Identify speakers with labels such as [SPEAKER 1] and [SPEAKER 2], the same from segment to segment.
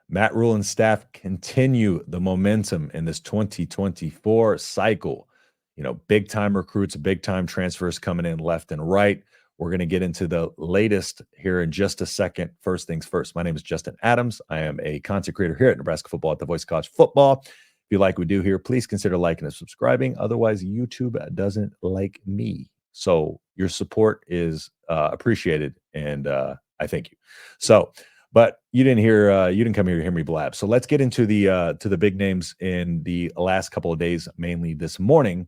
[SPEAKER 1] Matt Rhule and staff continue the momentum in this 2024 cycle. Big time recruits, big time transfers coming in left and right. We're going to get into the latest here in just a second. First things first, my name is Justin Adams. I am a content creator here at Nebraska Football at the Voice of College Football. If you like what we do here, please consider liking and subscribing. Otherwise, YouTube doesn't like me. So your support is appreciated, and I thank you. So, but you didn't come here to hear me blab. So let's get into the big names in the last couple of days, mainly this morning.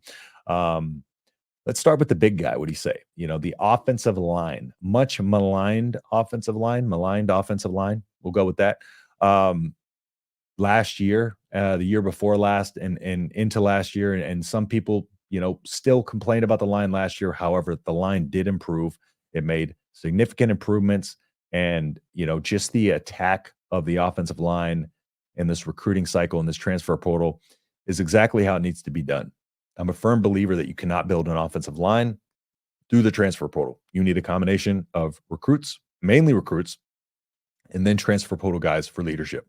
[SPEAKER 1] Let's start with the big guy. What do you say? The offensive line, much maligned offensive line. We'll go with that. Last year, the year before last, and into last year, and some people, still complained about the line last year. However, the line did improve. It made significant improvements, and just the attack of the offensive line in this recruiting cycle and this transfer portal is exactly how it needs to be done. I'm a firm believer that you cannot build an offensive line through the transfer portal. You need a combination of recruits, mainly recruits, and then transfer portal guys for leadership.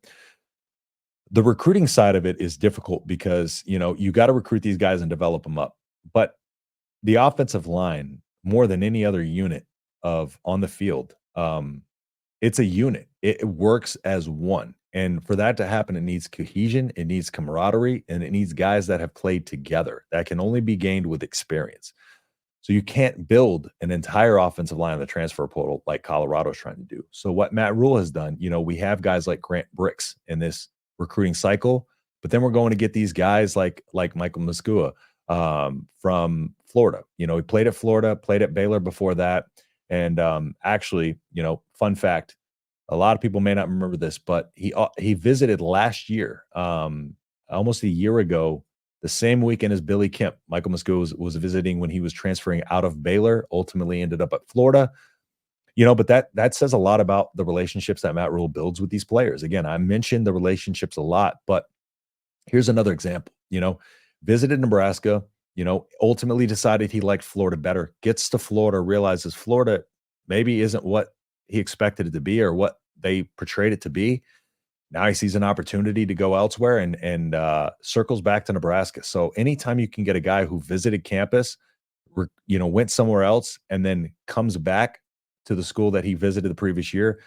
[SPEAKER 1] The recruiting side of it is difficult because, you got to recruit these guys and develop them up. But the offensive line, more than any other unit on the field, it's a unit. It works as one. And for that to happen, it needs cohesion, it needs camaraderie, and it needs guys that have played together. That can only be gained with experience. So you can't build an entire offensive line on the transfer portal like Colorado's trying to do. So what Matt Rhule has done, we have guys like Grant Bricks in this recruiting cycle, but then we're going to get these guys like Michael MAZZCCUA from Florida. He played at Florida, played at Baylor before that. And actually, fun fact, a lot of people may not remember this, but he visited last year, almost a year ago, the same weekend as Billy Kemp. Michael MAZZCCUA was visiting when he was transferring out of Baylor, ultimately ended up at Florida. But that says a lot about the relationships that Matt Rhule builds with these players. Again, I mentioned the relationships a lot, but here's another example. Visited Nebraska, ultimately decided he liked Florida better, gets to Florida, realizes Florida maybe isn't what he expected it to be or what they portrayed it to be. Now he sees an opportunity to go elsewhere and circles back to Nebraska. So anytime you can get a guy who visited campus, went somewhere else, and then comes back to the school that he visited the previous year,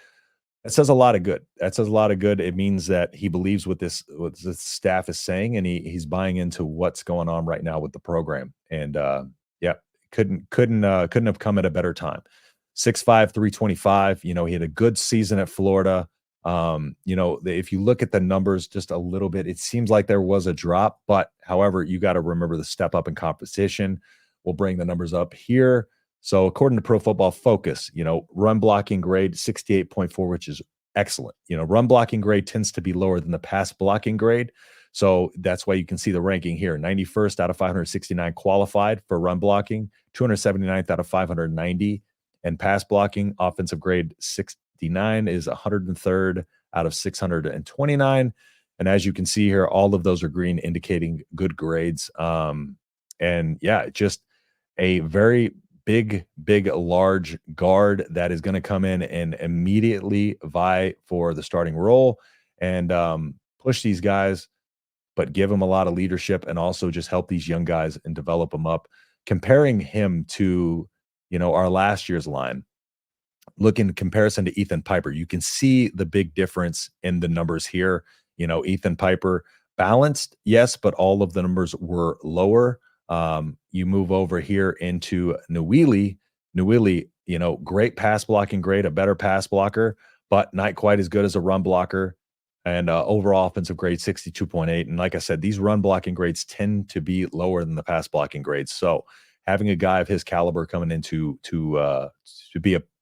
[SPEAKER 1] that says a lot of good. It means that he believes what the staff is saying, and he's buying into what's going on right now with the program. And yeah, couldn't have come at a better time. 6'5", 325. He had a good season at Florida. If you look at the numbers just a little bit, it seems like there was a drop, but however, you got to remember the step up in competition. We'll bring the numbers up here. So according to Pro Football Focus, run blocking grade 68.4, which is excellent. Run blocking grade tends to be lower than the pass blocking grade. So that's why you can see the ranking here. 91st out of 569 qualified for run blocking, 279th out of 590. And pass blocking, offensive grade 69 is 103rd out of 629. And as you can see here, all of those are green, indicating good grades. And yeah, just a very big, large guard that is going to come in and immediately vie for the starting role and push these guys, but give them a lot of leadership and also just help these young guys and develop them up. Comparing him to, our last year's line, look in comparison to Ethan Piper, you can see the big difference in the numbers here. Ethan Piper balanced, yes, but all of the numbers were lower. You move over here into Rhule, great pass blocking grade, a better pass blocker, but not quite as good as a run blocker. And overall offensive grade 62.8. And like I said, these run blocking grades tend to be lower than the pass blocking grades. So having a guy of his caliber coming into to a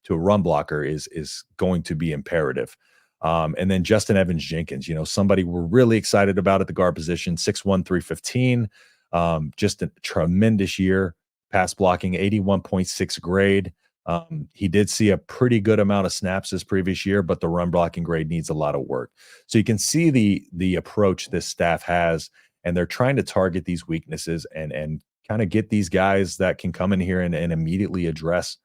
[SPEAKER 1] run blocker is going to be imperative. And then Justin Evans Jenkins, somebody we're really excited about at the guard position, 6'1", 315. Just a tremendous year, pass blocking 81.6 grade. He did see a pretty good amount of snaps this previous year, but the run blocking grade needs a lot of work. So you can see the approach this staff has, and they're trying to target these weaknesses and kind of get these guys that can come in here and immediately address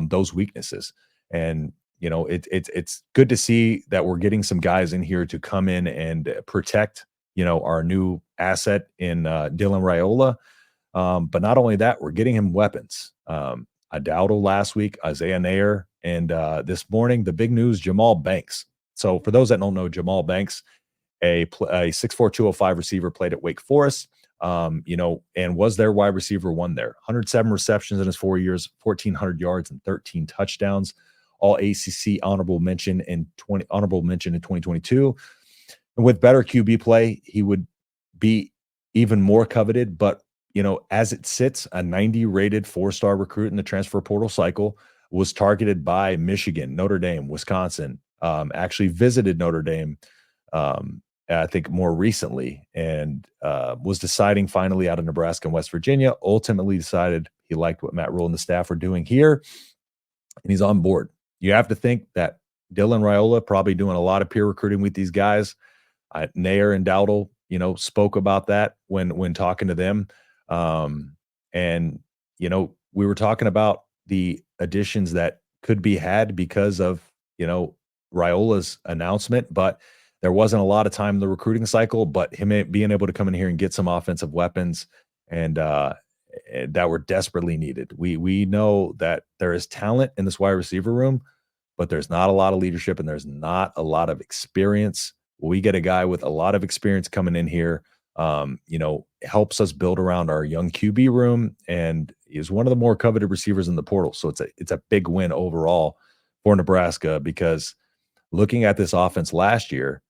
[SPEAKER 1] those weaknesses. And it's good to see that we're getting some guys in here to come in and protect, our new asset in Dylan Raiola. But not only that, we're getting him weapons. Dowdle last week, Isaiah Nair, and this morning, the big news, Jamal Banks. So for those that don't know, Jamal Banks, a 6'4", 205 receiver, played at Wake Forest, and was their wide receiver one there. 107 receptions in his 4 years, 1,400 yards, and 13 touchdowns. All ACC honorable mention in 2022. And with better QB play, he would be even more coveted. But, as it sits, a 90 rated 4-star recruit in the transfer portal cycle, was targeted by Michigan, Notre Dame, Wisconsin, actually visited Notre Dame, I think more recently, and was deciding finally out of Nebraska and West Virginia. Ultimately decided he liked what Matt Rhule and the staff were doing here, and he's on board. You have to think that Dylan Raiola probably doing a lot of peer recruiting with these guys. Nair and Dowdle, spoke about that when talking to them. And, we were talking about the additions that could be had because of, Raiola's announcement, but there wasn't a lot of time in the recruiting cycle, but him being able to come in here and get some offensive weapons and that were desperately needed. We know that there is talent in this wide receiver room, but there's not a lot of leadership and there's not a lot of experience. We get a guy with a lot of experience coming in here, helps us build around our young QB room, and is one of the more coveted receivers in the portal. So it's a big win overall for Nebraska, because looking at this offense last year,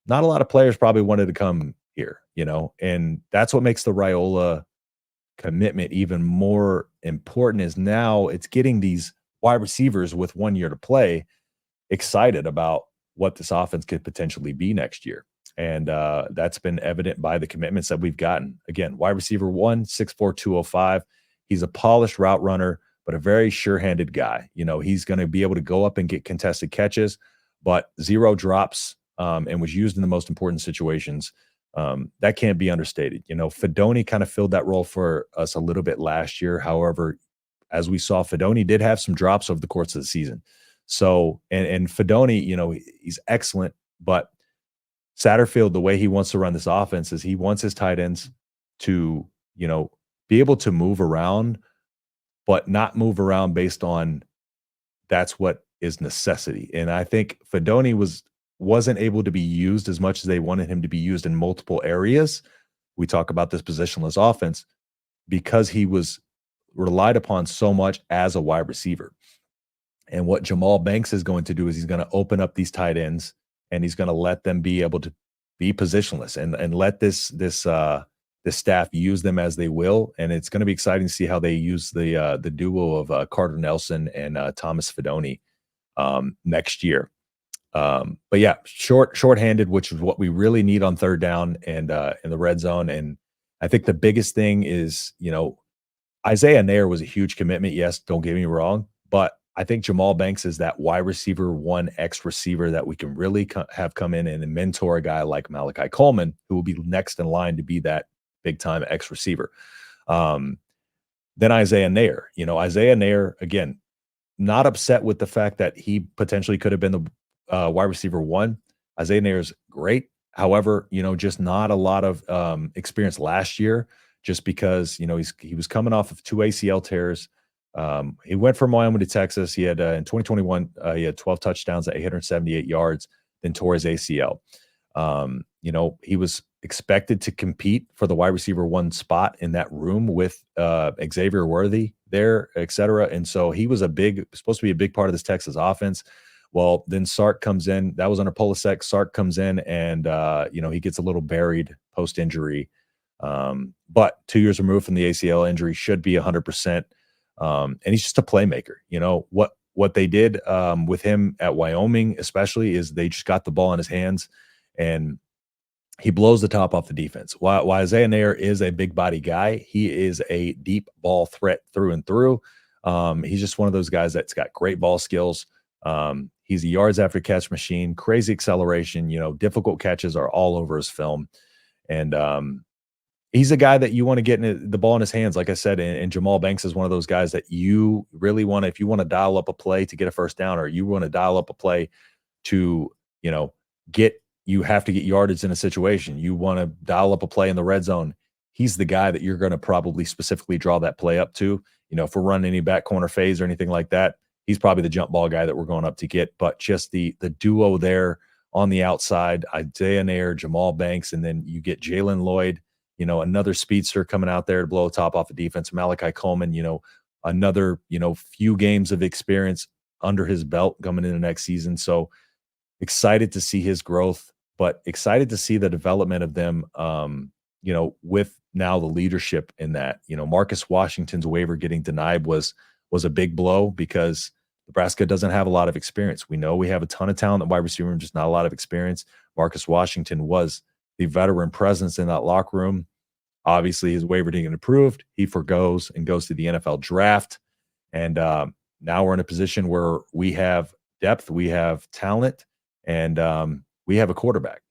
[SPEAKER 1] not a lot of players probably wanted to come here, and that's what makes the Raiola commitment even more important, is now it's getting these wide receivers with 1 year to play excited about what this offense could potentially be next year. And that's been evident by the commitments that we've gotten. Again, wide receiver 1, 6'4", 205. He's a polished route runner, but a very sure-handed guy. He's going to be able to go up and get contested catches, but 0 drops, and was used in the most important situations. That can't be understated. Fedoni kind of filled that role for us a little bit last year. However, as we saw, Fedoni did have some drops over the course of the season. So, and Fedoni, he's excellent, but Satterfield, the way he wants to run this offense is he wants his tight ends to, be able to move around, but not move around based on that's what is necessity. And I think Fedoni wasn't able to be used as much as they wanted him to be used in multiple areas. We talk about this positionless offense because he was relied upon so much as a wide receiver. And what Jamal Banks is going to do is he's going to open up these tight ends, and he's going to let them be able to be positionless and let this staff use them as they will. And it's going to be exciting to see how they use the duo of Carter Nelson and Thomas Fedoni next year. But yeah, shorthanded, which is what we really need on third down and in the red zone. And I think the biggest thing is, Isaiah Nair was a huge commitment. Yes, don't get me wrong, but I think Jamal Banks is that wide receiver 1 X receiver that we can really have come in and mentor a guy like Malachi Coleman, who will be next in line to be that big time X receiver. Then Isaiah Nair, Isaiah Nair, again, not upset with the fact that he potentially could have been the wide receiver 1. Isaiah Nair is great. However, just not a lot of experience last year, just because, he was coming off of 2 ACL tears. He went from Wyoming to Texas. He had in 2021, he had 12 touchdowns at 878 yards, then tore his ACL. He was expected to compete for the wide receiver 1 spot in that room with Xavier Worthy there, et cetera. And so he was supposed to be a big part of this Texas offense. Well, then Sark comes in. That was under Polasek. Sark comes in and, he gets a little buried post-injury. But 2 years removed from the ACL injury, should be 100%. And he's just a playmaker. What they did with him at Wyoming, especially, is they just got the ball in his hands and he blows the top off the defense. While Isaiah Nair is a big body guy, he is a deep ball threat through and through. He's just one of those guys that's got great ball skills. He's a yards after catch machine, crazy acceleration, difficult catches are all over his film. And, he's a guy that you want to get the ball in his hands, like I said, and Jamal Banks is one of those guys that you really want to, if you want to dial up a play to get a first down, or you want to dial up a play to, you know, you have to get yardage in a situation. You want to dial up a play in the red zone. He's the guy that you're going to probably specifically draw that play up to. You know, if we're running any back corner phase or anything like that, he's probably the jump ball guy that we're going up to get. But just the duo there on the outside, Isaiah Nair, Jamal Banks, and then you get Jalen Lloyd, you know, another speedster coming out there to blow a top off the defense. Malachi Coleman, you know, another, you know, few games of experience under his belt coming into next season. So excited to see his growth, but excited to see the development of them, you know, with now the leadership in that. You know, Marcus Washington's waiver getting denied was a big blow because Nebraska doesn't have a lot of experience. We know we have a ton of talent at wide receiver room, just not a lot of experience. Marcus Washington was the veteran presence in that locker room. Obviously, his waiver didn't get approved. He forgoes and goes to the NFL draft. And now we're in a position where we have depth, we have talent, and we have a quarterback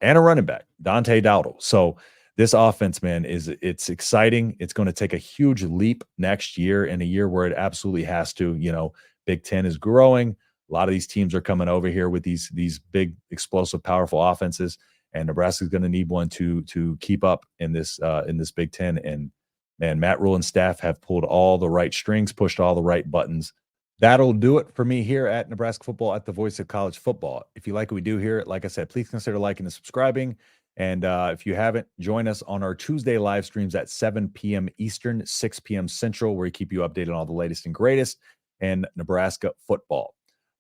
[SPEAKER 1] and a running back, Dante Dowdle. So this offense, man, it's exciting. It's going to take a huge leap next year, in a year where it absolutely has to. You know, Big Ten is growing. A lot of these teams are coming over here with these big, explosive, powerful offenses, and Nebraska is going to need one to keep up in this Big Ten. And man, Matt Rhule and staff have pulled all the right strings, pushed all the right buttons. That'll do it for me here at Nebraska Football, at the voice of college football. If you like what we do here, like I said, please consider liking and subscribing. And if you haven't, join us on our Tuesday live streams at 7 p.m. Eastern, 6 p.m. Central, where we keep you updated on all the latest and greatest in Nebraska football.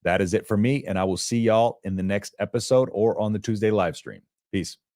[SPEAKER 1] That is it for me, and I will see y'all in the next episode or on the Tuesday live stream. Peace.